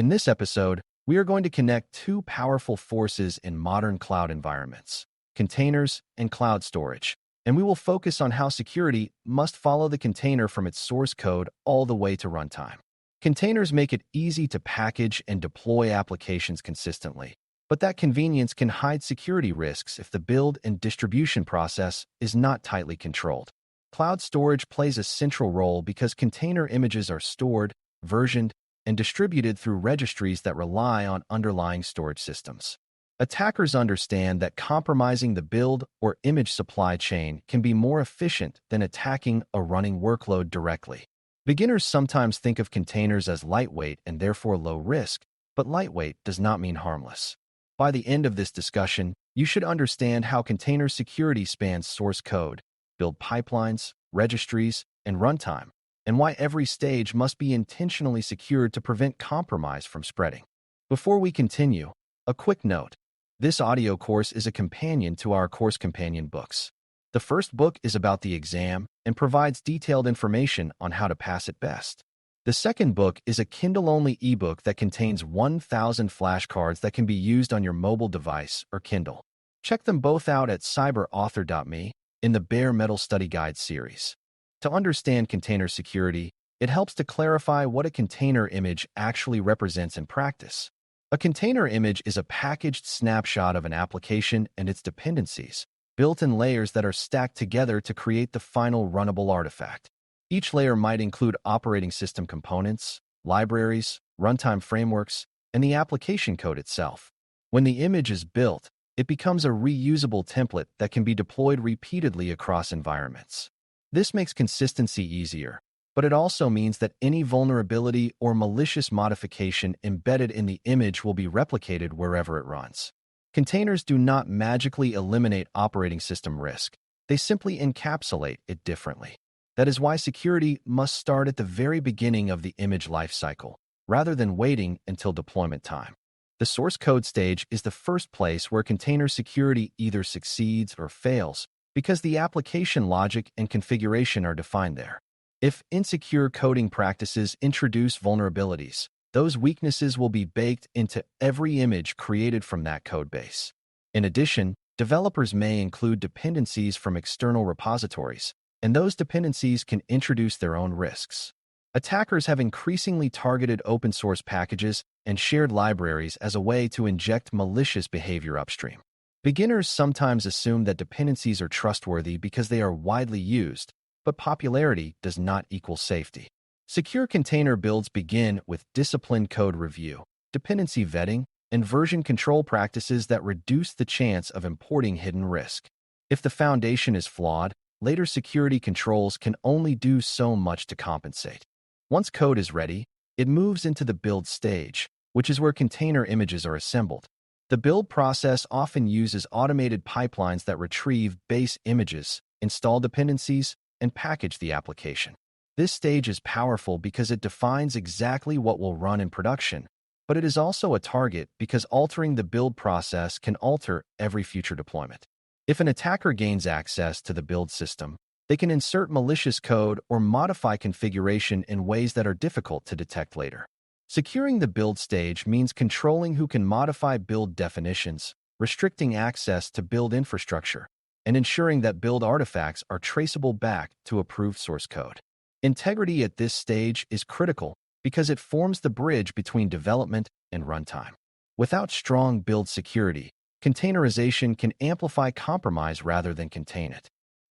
In this episode, we are going to connect two powerful forces in modern cloud environments: containers and cloud storage. And we will focus on how security must follow the container from its source code all the way to runtime. Containers make it easy to package and deploy applications consistently, but that convenience can hide security risks if the build and distribution process is not tightly controlled. Cloud storage plays a central role because container images are stored, versioned, and distributed through registries that rely on underlying storage systems. Attackers understand that compromising the build or image supply chain can be more efficient than attacking a running workload directly. Beginners sometimes think of containers as lightweight and therefore low risk, but lightweight does not mean harmless. By the end of this discussion, you should understand how container security spans source code, build pipelines, registries, and runtime, and why every stage must be intentionally secured to prevent compromise from spreading. Before we continue, a quick note. This audio course is a companion to our course companion books. The first book is about the exam and provides detailed information on how to pass it best. The second book is a Kindle-only ebook that contains 1,000 flashcards that can be used on your mobile device or Kindle. Check them both out at cyber.author.me in the Bare Metal Study Guide series. To understand container security, it helps to clarify what a container image actually represents in practice. A container image is a packaged snapshot of an application and its dependencies, built in layers that are stacked together to create the final runnable artifact. Each layer might include operating system components, libraries, runtime frameworks, and the application code itself. When the image is built, it becomes a reusable template that can be deployed repeatedly across environments. This makes consistency easier, but it also means that any vulnerability or malicious modification embedded in the image will be replicated wherever it runs. Containers do not magically eliminate operating system risk. They simply encapsulate it differently. That is why security must start at the very beginning of the image lifecycle, rather than waiting until deployment time. The source code stage is the first place where container security either succeeds or fails, because the application logic and configuration are defined there. If insecure coding practices introduce vulnerabilities, those weaknesses will be baked into every image created from that codebase. In addition, developers may include dependencies from external repositories, and those dependencies can introduce their own risks. Attackers have increasingly targeted open-source packages and shared libraries as a way to inject malicious behavior upstream. Beginners sometimes assume that dependencies are trustworthy because they are widely used, but popularity does not equal safety. Secure container builds begin with disciplined code review, dependency vetting, and version control practices that reduce the chance of importing hidden risk. If the foundation is flawed, later security controls can only do so much to compensate. Once code is ready, it moves into the build stage, which is where container images are assembled. The build process often uses automated pipelines that retrieve base images, install dependencies, and package the application. This stage is powerful because it defines exactly what will run in production, but it is also a target because altering the build process can alter every future deployment. If an attacker gains access to the build system, they can insert malicious code or modify configuration in ways that are difficult to detect later. Securing the build stage means controlling who can modify build definitions, restricting access to build infrastructure, and ensuring that build artifacts are traceable back to approved source code. Integrity at this stage is critical because it forms the bridge between development and runtime. Without strong build security, containerization can amplify compromise rather than contain it.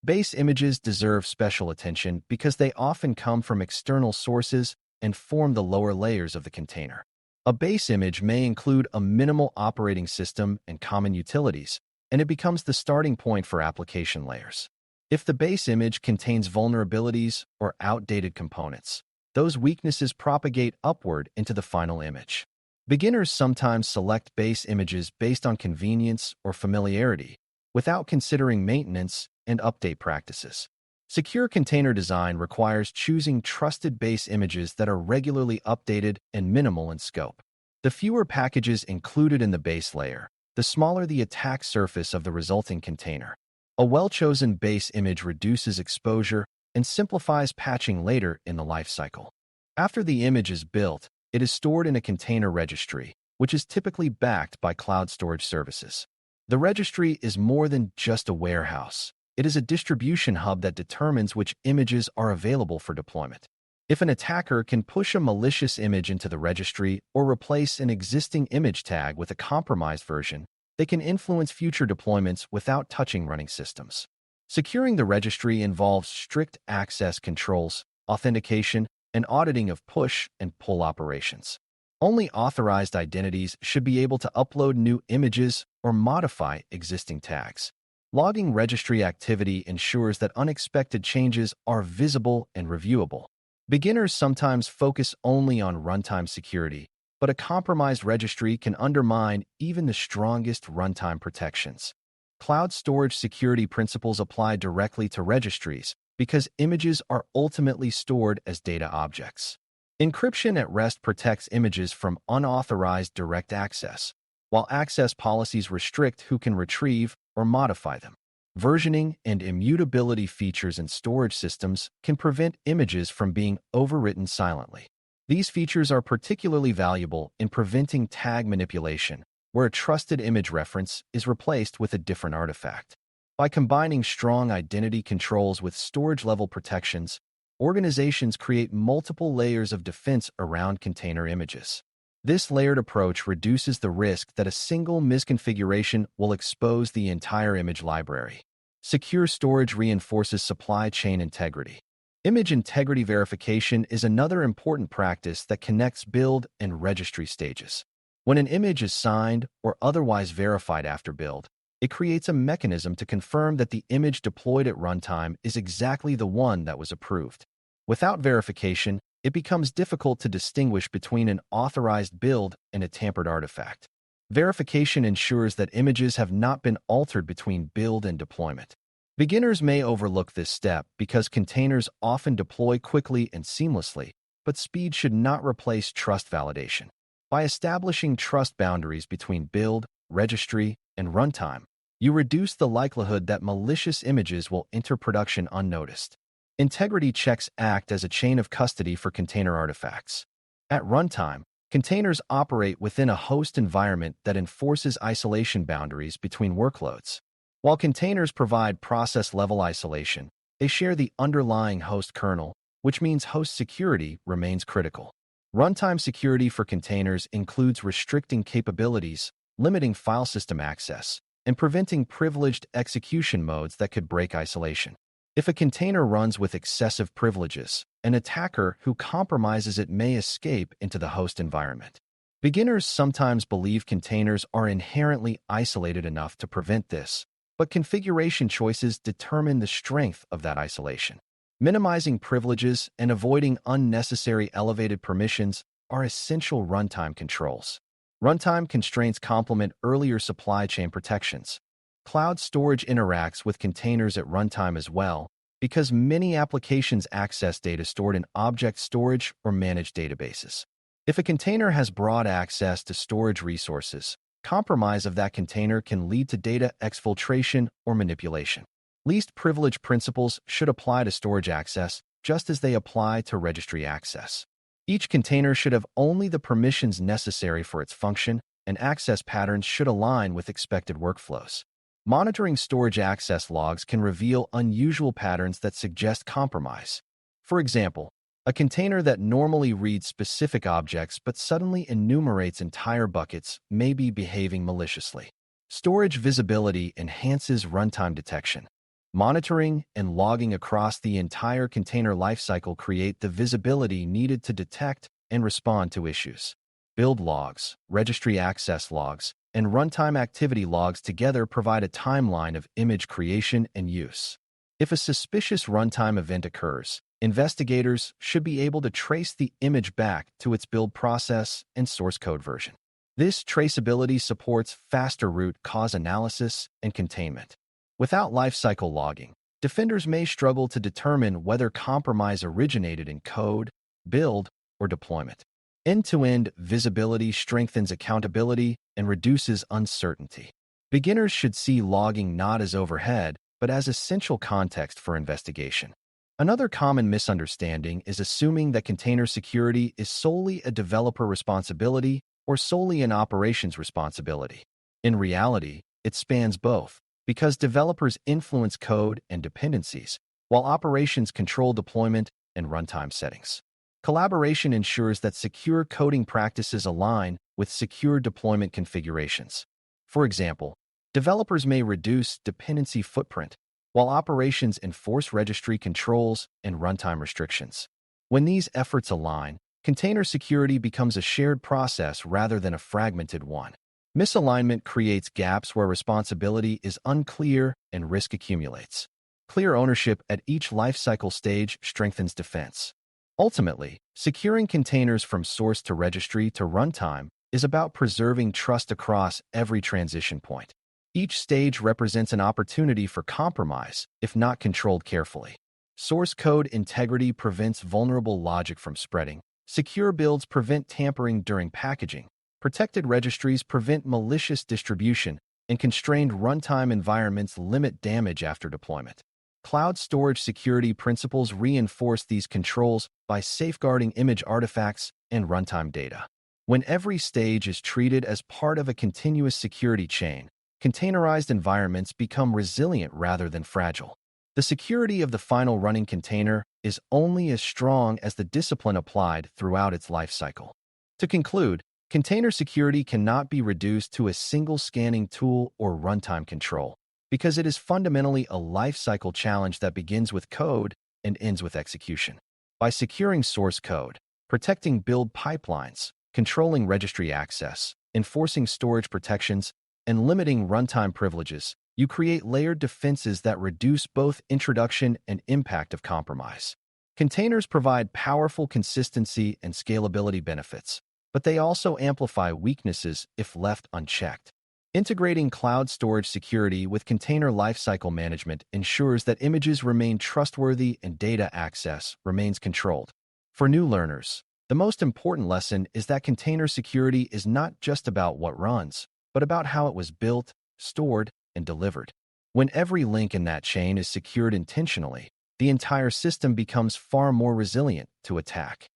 Base images deserve special attention because they often come from external sources and form the lower layers of the container. A base image may include a minimal operating system and common utilities, and it becomes the starting point for application layers. If the base image contains vulnerabilities or outdated components, those weaknesses propagate upward into the final image. Beginners sometimes select base images based on convenience or familiarity, without considering maintenance and update practices. Secure container design requires choosing trusted base images that are regularly updated and minimal in scope. The fewer packages included in the base layer, the smaller the attack surface of the resulting container. A well-chosen base image reduces exposure and simplifies patching later in the lifecycle. After the image is built, It is stored in a container registry, which is typically backed by cloud storage services. The registry is more than just a warehouse. It is a distribution hub that determines which images are available for deployment. If an attacker can push a malicious image into the registry or replace an existing image tag with a compromised version, they can influence future deployments without touching running systems. Securing the registry involves strict access controls, authentication, and auditing of push and pull operations. Only authorized identities should be able to upload new images or modify existing tags. Logging registry activity ensures that unexpected changes are visible and reviewable. Beginners sometimes focus only on runtime security, but a compromised registry can undermine even the strongest runtime protections. Cloud storage security principles apply directly to registries because images are ultimately stored as data objects. Encryption at rest protects images from unauthorized direct access, while access policies restrict who can retrieve or modify them. Versioning and immutability features in storage systems can prevent images from being overwritten silently. These features are particularly valuable in preventing tag manipulation, where a trusted image reference is replaced with a different artifact. By combining strong identity controls with storage-level protections, organizations create multiple layers of defense around container images. This layered approach reduces the risk that a single misconfiguration will expose the entire image library. Secure storage reinforces supply chain integrity. Image integrity verification is another important practice that connects build and registry stages. When an image is signed or otherwise verified after build, it creates a mechanism to confirm that the image deployed at runtime is exactly the one that was approved. Without verification, it becomes difficult to distinguish between an authorized build and a tampered artifact. Verification ensures that images have not been altered between build and deployment. Beginners may overlook this step because containers often deploy quickly and seamlessly, but speed should not replace trust validation. By establishing trust boundaries between build, registry, and runtime, you reduce the likelihood that malicious images will enter production unnoticed. Integrity checks act as a chain of custody for container artifacts. At runtime, containers operate within a host environment that enforces isolation boundaries between workloads. While containers provide process-level isolation, they share the underlying host kernel, which means host security remains critical. Runtime security for containers includes restricting capabilities, limiting file system access, and preventing privileged execution modes that could break isolation. If a container runs with excessive privileges, an attacker who compromises it may escape into the host environment. Beginners sometimes believe containers are inherently isolated enough to prevent this, but configuration choices determine the strength of that isolation. Minimizing privileges and avoiding unnecessary elevated permissions are essential runtime controls. Runtime constraints complement earlier supply chain protections. Cloud storage interacts with containers at runtime as well, because many applications access data stored in object storage or managed databases. If a container has broad access to storage resources, compromise of that container can lead to data exfiltration or manipulation. Least privilege principles should apply to storage access, just as they apply to registry access. Each container should have only the permissions necessary for its function, and access patterns should align with expected workflows. Monitoring storage access logs can reveal unusual patterns that suggest compromise. For example, a container that normally reads specific objects but suddenly enumerates entire buckets may be behaving maliciously. Storage visibility enhances runtime detection. Monitoring and logging across the entire container lifecycle create the visibility needed to detect and respond to issues. Build logs, registry access logs, and runtime activity logs together provide a timeline of image creation and use. If a suspicious runtime event occurs, investigators should be able to trace the image back to its build process and source code version. This traceability supports faster root cause analysis and containment. Without lifecycle logging, defenders may struggle to determine whether compromise originated in code, build, or deployment. End-to-end visibility strengthens accountability and reduces uncertainty. Beginners should see logging not as overhead, but as essential context for investigation. Another common misunderstanding is assuming that container security is solely a developer responsibility or solely an operations responsibility. In reality, it spans both, because developers influence code and dependencies, while operations control deployment and runtime settings. Collaboration ensures that secure coding practices align with secure deployment configurations. For example, developers may reduce dependency footprint, while operations enforce registry controls and runtime restrictions. When these efforts align, container security becomes a shared process rather than a fragmented one. Misalignment creates gaps where responsibility is unclear and risk accumulates. Clear ownership at each lifecycle stage strengthens defense. Ultimately, securing containers from source to registry to runtime is about preserving trust across every transition point. Each stage represents an opportunity for compromise, if not controlled carefully. Source code integrity prevents vulnerable logic from spreading. Secure builds prevent tampering during packaging. Protected registries prevent malicious distribution, and constrained runtime environments limit damage after deployment. Cloud storage security principles reinforce these controls by safeguarding image artifacts and runtime data. When every stage is treated as part of a continuous security chain, containerized environments become resilient rather than fragile. The security of the final running container is only as strong as the discipline applied throughout its lifecycle. To conclude, container security cannot be reduced to a single scanning tool or runtime control, because it is fundamentally a lifecycle challenge that begins with code and ends with execution. By securing source code, protecting build pipelines, controlling registry access, enforcing storage protections, and limiting runtime privileges, you create layered defenses that reduce both introduction and impact of compromise. Containers provide powerful consistency and scalability benefits, but they also amplify weaknesses if left unchecked. Integrating cloud storage security with container lifecycle management ensures that images remain trustworthy and data access remains controlled. For new learners, the most important lesson is that container security is not just about what runs, but about how it was built, stored, and delivered. When every link in that chain is secured intentionally, the entire system becomes far more resilient to attack.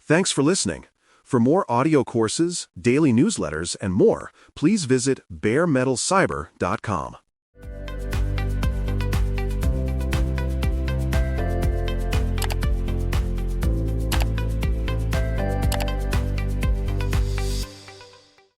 Thanks for listening. For more audio courses, daily newsletters, and more, please visit baremetalcyber.com.